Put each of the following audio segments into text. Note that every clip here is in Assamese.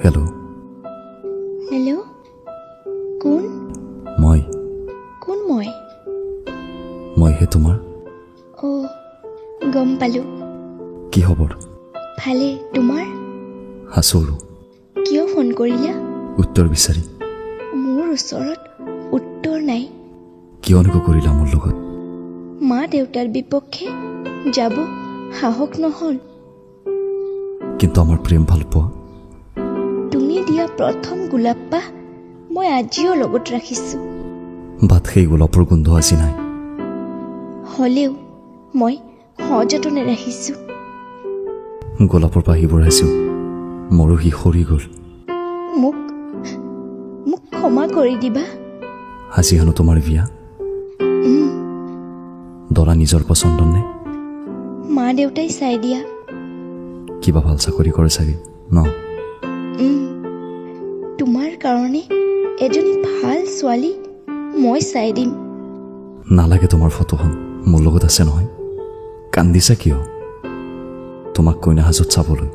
হেল্ল' হেল্ল' কোন মই হে তোমাৰ গম পালোঁ কি খবৰ ভালে তোমাৰ হাচৰু কিয় ফোন কৰিলা উত্তৰ বিচাৰি মোৰ ওচৰত উত্তৰ নাই কিয় এনেকুৱা কৰিলা মোৰ লগত মা দেউতাৰ বিপক্ষে যাব সাহস নহল কিন্তু আমাৰ প্ৰেম ভাল পোৱা তুমি দিয়া প্ৰথম গোলাপ পাহ মই আজিও লগত ৰাখিছোঁ বাট সেই গোলাপৰ গোন্ধ আজি নাই হ'লেও মই সযতনে ৰাখিছোঁ গোলাপৰ পাহিবোৰ আহিছোঁ মৰহি সৰি গ'ল মোক ক্ষমা কৰি দিবা আজি হেনো তোমাৰ বিয়া দৰা নিজৰ পচন্দ নে মা দেউতাই চাই দিয়া কিবা ভাল চাকৰি কৰে চাগে ন তোমাৰ কাৰণে এজনী ভাল ছোৱালী মই চাই দিম নালাগে তোমাৰ ফটোখন মোৰ লগত আছে নহয় কান্দিছা কিয় তোমাক কইনা সাজত চাবলৈ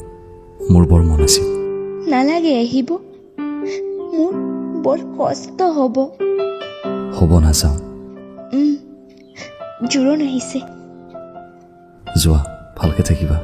মোৰ বৰ মন আছিল নালাগে আহিব মোৰ বৰ কষ্ট হ'ব নাযাওঁ জোৰণ আহিছে যোৱা ভালকে থাকিবা